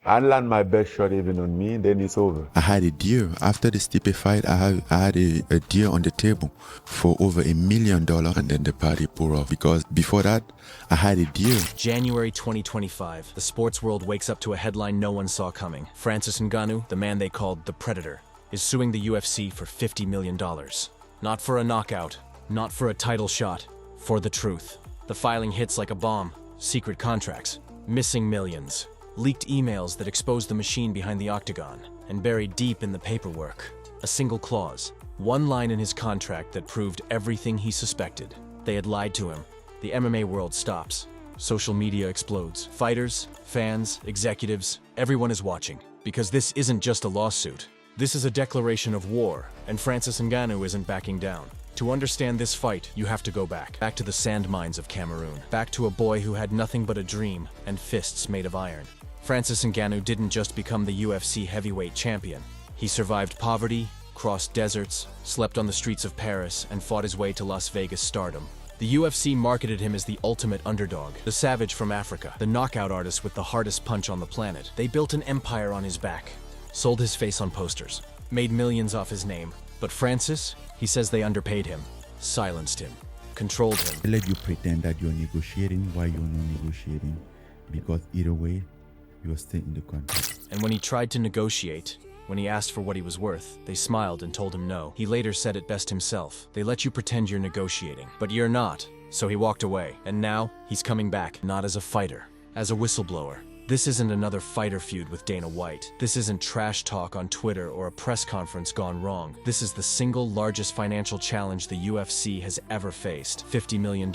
I land my best shot even on me, then it's over. I had a deal. After the Stipe fight, I had a deal on the table for over $1 million, and then the party pulled off because before that, I had a deal. January 2025, the sports world wakes up to a headline no one saw coming. Francis Ngannou, the man they called the Predator, is suing the UFC for $50 million. Not for a knockout, not for a title shot, for the truth. The filing hits like a bomb. Secret contracts, missing millions, leaked emails that exposed the machine behind the Octagon, and buried deep in the paperwork, a single clause, one line in his contract that proved everything he suspected. They had lied to him. The MMA world stops. Social media explodes. Fighters, fans, executives, everyone is watching. Because this isn't just a lawsuit. This is a declaration of war, and Francis Ngannou isn't backing down. To understand this fight, you have to go back to the sand mines of Cameroon, back to a boy who had nothing but a dream and fists made of iron. Francis Ngannou didn't just become the UFC heavyweight champion. He survived poverty, crossed deserts, slept on the streets of Paris, and fought his way to Las Vegas stardom. The UFC marketed him as the ultimate underdog, the savage from Africa, the knockout artist with the hardest punch on the planet. They built an empire on his back, sold his face on posters, made millions off his name. But Francis, he says they underpaid him, silenced him, controlled him. They let you pretend that you're negotiating while you're not negotiating, because either way, you're still in the contract. And when he tried to negotiate, when he asked for what he was worth, they smiled and told him no. He later said it best himself. They let you pretend you're negotiating, but you're not. So he walked away, and now he's coming back, not as a fighter, as a whistleblower. This isn't another fighter feud with Dana White. This isn't trash talk on Twitter or a press conference gone wrong. This is the single largest financial challenge the UFC has ever faced. $50 million,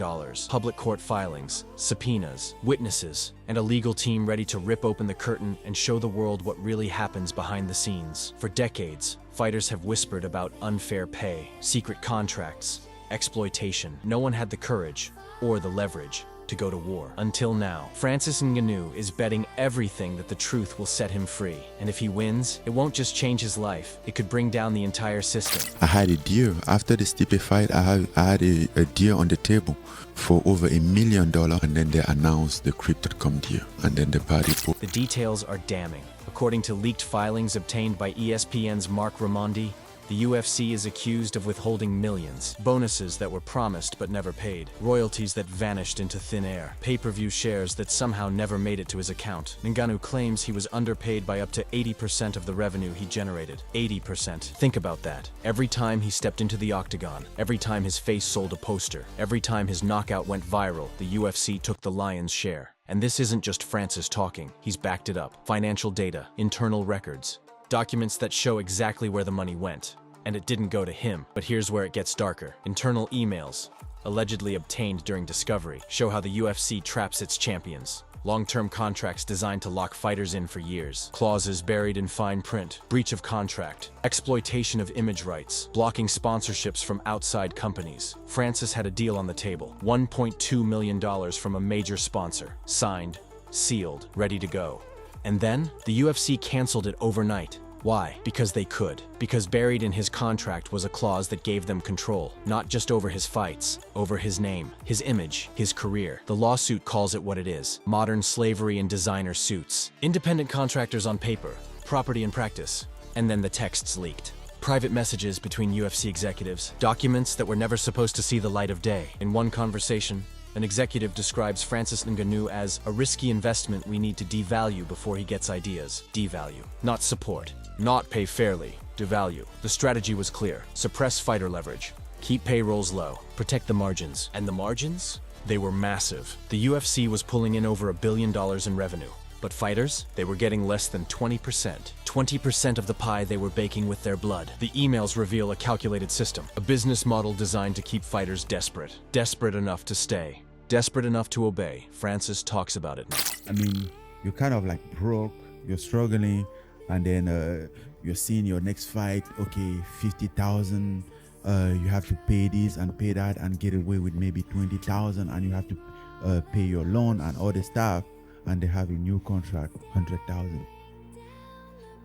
public court filings, subpoenas, witnesses, and a legal team ready to rip open the curtain and show the world what really happens behind the scenes. For decades, fighters have whispered about unfair pay, secret contracts, exploitation. No one had the courage or the leverage to go to war. Until now, Francis Ngannou is betting everything that the truth will set him free. And if he wins, it won't just change his life, it could bring down the entire system. I had a deal. After the Stipe fight, I had a deal on the table for over $1 million, and then they announced the Crypto.com deal, and then the party pulled. The details are damning. According to leaked filings obtained by ESPN's Mark Raimondi, the UFC is accused of withholding millions, bonuses that were promised but never paid, royalties that vanished into thin air, pay-per-view shares that somehow never made it to his account. Ngannou claims he was underpaid by up to 80% of the revenue he generated. 80%. Think about that. Every time he stepped into the Octagon, every time his face sold a poster, every time his knockout went viral, the UFC took the lion's share. And this isn't just Francis talking, he's backed it up. Financial data, internal records, documents that show exactly where the money went. And it didn't go to him. But here's where it gets darker. Internal emails, allegedly obtained during discovery, show how the UFC traps its champions. Long-term contracts designed to lock fighters in for years. Clauses buried in fine print. Breach of contract. Exploitation of image rights. Blocking sponsorships from outside companies. Francis had a deal on the table. $1.2 million from a major sponsor. Signed, sealed, ready to go. And then, the UFC canceled it overnight. Why? Because they could. Because buried in his contract was a clause that gave them control, not just over his fights, over his name, his image, his career. The lawsuit calls it what it is: modern slavery in designer suits. Independent contractors on paper, property in practice. And then the texts leaked. Private messages between UFC executives, documents that were never supposed to see the light of day. In one conversation, an executive describes Francis Ngannou as a risky investment we need to devalue before he gets ideas. Devalue, not support. Not pay fairly, devalue. The strategy was clear: suppress fighter leverage, keep payrolls low, protect the margins. And the margins? They were massive. The UFC was pulling in over $1 billion in revenue. But fighters, they were getting less than 20%. 20% of the pie they were baking with their blood. The emails reveal a calculated system, a business model designed to keep fighters desperate. Desperate enough to stay, desperate enough to obey. Francis talks about it now. I mean, you're kind of like broke, you're struggling, and then you're seeing your next fight, okay, 50,000, you have to pay this and pay that and get away with maybe 20,000, and you have to pay your loan and all the stuff, and they have a new contract, 100,000.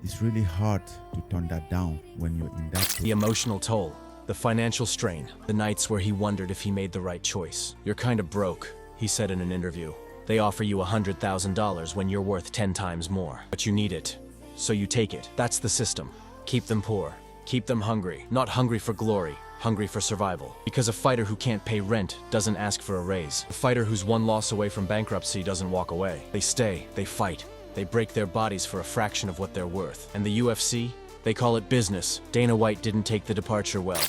It's really hard to turn that down when you're in that. The emotional toll, the financial strain, the nights where he wondered if he made the right choice. You're kind of broke, he said in an interview. They offer you $100,000 when you're worth 10 times more. But you need it, so you take it. That's the system. Keep them poor. Keep them hungry. Not hungry for glory, hungry for survival. Because a fighter who can't pay rent doesn't ask for a raise. A fighter who's one loss away from bankruptcy doesn't walk away. They stay, they fight. They break their bodies for a fraction of what they're worth. And the UFC, they call it business. Dana White didn't take the departure well.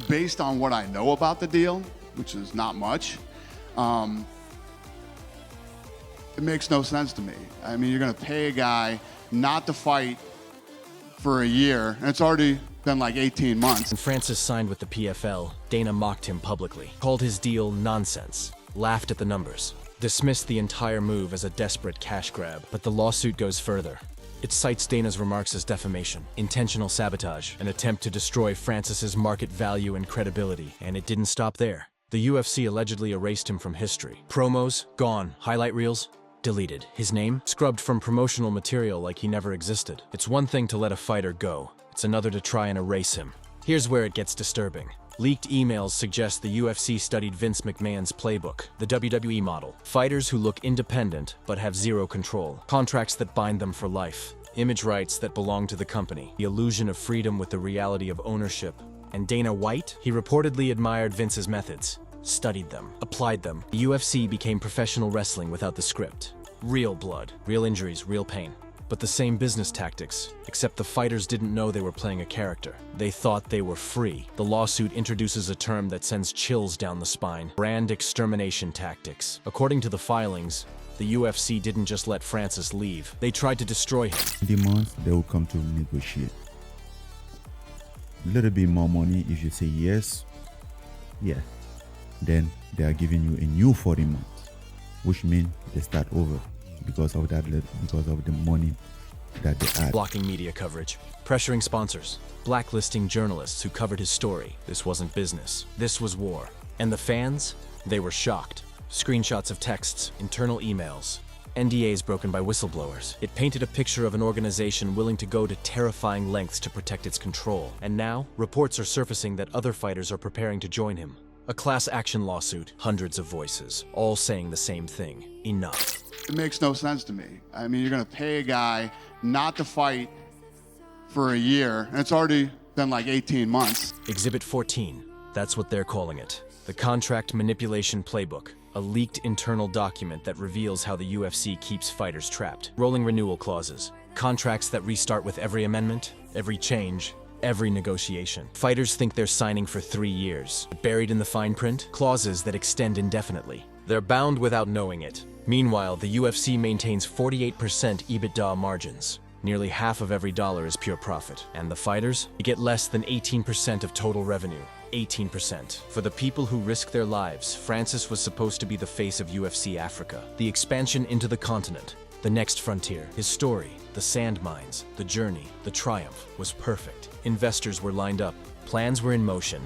Based on what I know about the deal, which is not much, it makes no sense to me. I mean, you're gonna pay a guy not to fight for a year, and it's already been like 18 months. When Francis signed with the PFL, Dana mocked him publicly, called his deal nonsense, laughed at the numbers, dismissed the entire move as a desperate cash grab. But the lawsuit goes further. It cites Dana's remarks as defamation, intentional sabotage, an attempt to destroy Francis's market value and credibility. And it didn't stop there. The UFC allegedly erased him from history. Promos, gone. Highlight reels, deleted. His name, scrubbed from promotional material like he never existed. It's one thing to let a fighter go. It's another to try and erase him. Here's where it gets disturbing. Leaked emails suggest the UFC studied Vince McMahon's playbook, the WWE model. Fighters who look independent but have zero control. Contracts that bind them for life. Image rights that belong to the company. The illusion of freedom with the reality of ownership. And Dana White? He reportedly admired Vince's methods, studied them, applied them. The UFC became professional wrestling without the script. Real blood, real injuries, real pain. But the same business tactics, except the fighters didn't know they were playing a character. They thought they were free. The lawsuit introduces a term that sends chills down the spine: brand extermination tactics. According to the filings, the UFC didn't just let Francis leave. They tried to destroy him. The month they will come to negotiate. A little bit more money if you say yes, yeah. Then they are giving you a new 40 months, which means they start over. Because of that, because of the money that they add. Blocking media coverage, pressuring sponsors, blacklisting journalists who covered his story. This wasn't business. This was war. And the fans? They were shocked. Screenshots of texts, internal emails, NDAs broken by whistleblowers. It painted a picture of an organization willing to go to terrifying lengths to protect its control. And now, reports are surfacing that other fighters are preparing to join him. A class action lawsuit, hundreds of voices, all saying the same thing: enough. It makes no sense to me. I mean, you're gonna pay a guy not to fight for a year, and it's already been like 18 months. Exhibit 14, that's what they're calling it. The Contract Manipulation Playbook, a leaked internal document that reveals how the UFC keeps fighters trapped. Rolling renewal clauses, contracts that restart with every amendment, every change, every negotiation. Fighters think they're signing for 3 years. Buried in the fine print, clauses that extend indefinitely. They're bound without knowing it. Meanwhile, the UFC maintains 48% EBITDA margins. Nearly half of every dollar is pure profit. And the fighters? You get less than 18% of total revenue. 18%. For the people who risk their lives, Francis was supposed to be the face of UFC Africa. The expansion into the continent. The next frontier. His story, the sand mines, the journey, the triumph, was perfect. Investors were lined up. Plans were in motion.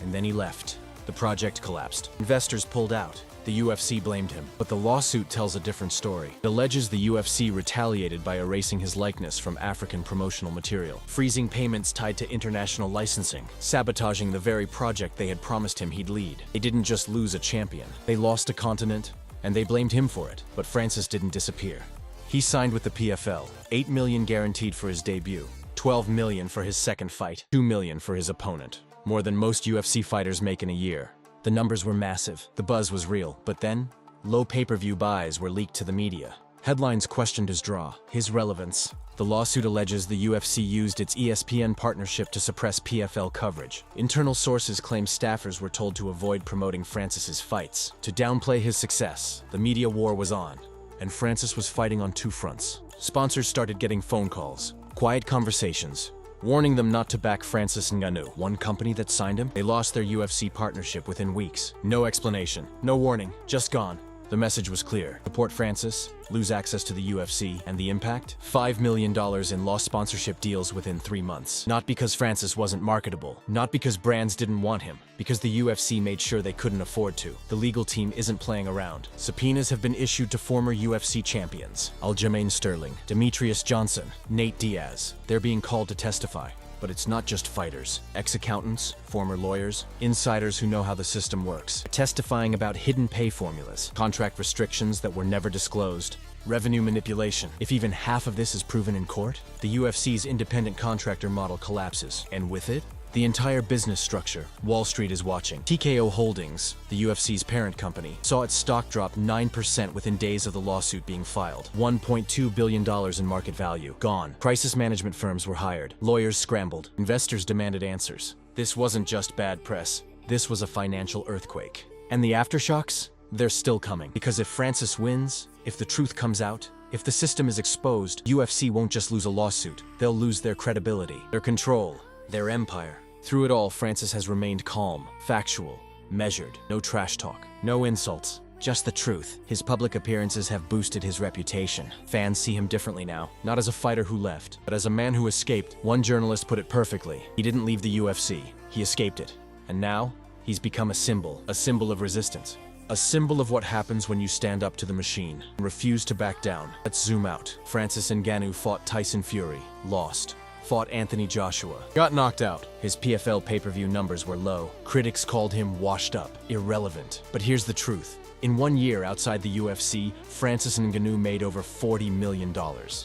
And then he left. The project collapsed. Investors pulled out. The UFC blamed him. But the lawsuit tells a different story. It alleges the UFC retaliated by erasing his likeness from African promotional material, freezing payments tied to international licensing, sabotaging the very project they had promised him he'd lead. They didn't just lose a champion. They lost a continent, and they blamed him for it. But Francis didn't disappear. He signed with the PFL, $8 million guaranteed for his debut, $12 million for his second fight, $2 million for his opponent. More than most UFC fighters make in a year. The numbers were massive, the buzz was real, but then, low pay-per-view buys were leaked to the media. Headlines questioned his draw, his relevance. The lawsuit alleges the UFC used its ESPN partnership to suppress PFL coverage. Internal sources claim staffers were told to avoid promoting Francis's fights. To downplay his success, the media war was on, and Francis was fighting on 2 fronts. Sponsors started getting phone calls, quiet conversations, warning them not to back Francis Ngannou. One company that signed him, they lost their UFC partnership within weeks. No explanation, no warning, just gone. The message was clear. Support Francis, lose access to the UFC, and the impact? $5 million in lost sponsorship deals within 3 months. Not because Francis wasn't marketable, not because brands didn't want him, because the UFC made sure they couldn't afford to. The legal team isn't playing around. Subpoenas have been issued to former UFC champions: Aljamain Sterling, Demetrius Johnson, Nate Diaz. They're being called to testify. But it's not just fighters. Ex-accountants, former lawyers, insiders who know how the system works, testifying about hidden pay formulas, contract restrictions that were never disclosed, revenue manipulation. If even half of this is proven in court, the UFC's independent contractor model collapses. And with it, the entire business structure. Wall Street is watching. TKO Holdings, the UFC's parent company, saw its stock drop 9% within days of the lawsuit being filed. $1.2 billion in market value. Gone. Crisis management firms were hired. Lawyers scrambled. Investors demanded answers. This wasn't just bad press. This was a financial earthquake. And the aftershocks? They're still coming. Because if Francis wins, if the truth comes out, if the system is exposed, UFC won't just lose a lawsuit. They'll lose their credibility, their control, their empire. Through it all, Francis has remained calm, factual, measured. No trash talk, no insults, just the truth. His public appearances have boosted his reputation. Fans see him differently now, not as a fighter who left, but as a man who escaped. One journalist put it perfectly. He didn't leave the UFC, he escaped it. And now, he's become a symbol of resistance. A symbol of what happens when you stand up to the machine and refuse to back down. Let's zoom out. Francis Ngannou fought Tyson Fury, lost. Fought Anthony Joshua, got knocked out. His PFL pay-per-view numbers were low. Critics called him washed up, irrelevant. But here's the truth. In 1 year outside the UFC, Francis Ngannou made over $40 million.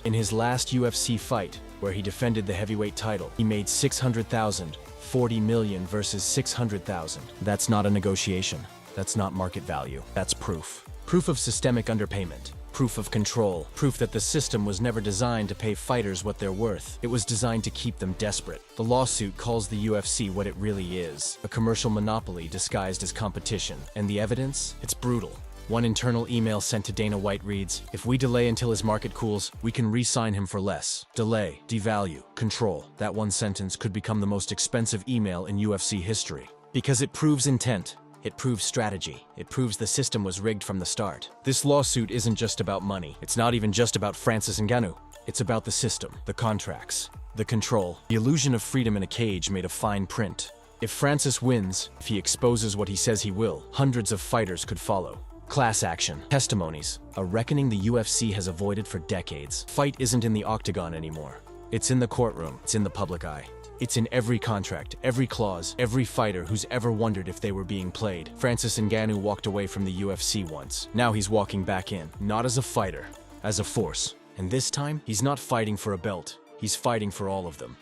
In his last UFC fight, where he defended the heavyweight title, he made $600,000, $40 million versus $600,000. That's not a negotiation. That's not market value. That's proof. Proof of systemic underpayment. Proof of control. Proof that the system was never designed to pay fighters what they're worth. It was designed to keep them desperate. The lawsuit calls the UFC what it really is, a commercial monopoly disguised as competition. And the evidence? It's brutal. One internal email sent to Dana White reads, "If we delay until his market cools, we can re-sign him for less." Delay, devalue, control. That one sentence could become the most expensive email in UFC history. Because it proves intent. It proves strategy. It proves the system was rigged from the start. This lawsuit isn't just about money. It's not even just about Francis Ngannou. It's about the system, the contracts, the control. The illusion of freedom in a cage made of fine print. If Francis wins, if he exposes what he says he will, hundreds of fighters could follow. Class action, testimonies, a reckoning the UFC has avoided for decades. Fight isn't in the Octagon anymore. It's in the courtroom. It's in the public eye. It's in every contract, every clause, every fighter who's ever wondered if they were being played. Francis Ngannou walked away from the UFC once. Now he's walking back in, not as a fighter, as a force. And this time, he's not fighting for a belt. He's fighting for all of them.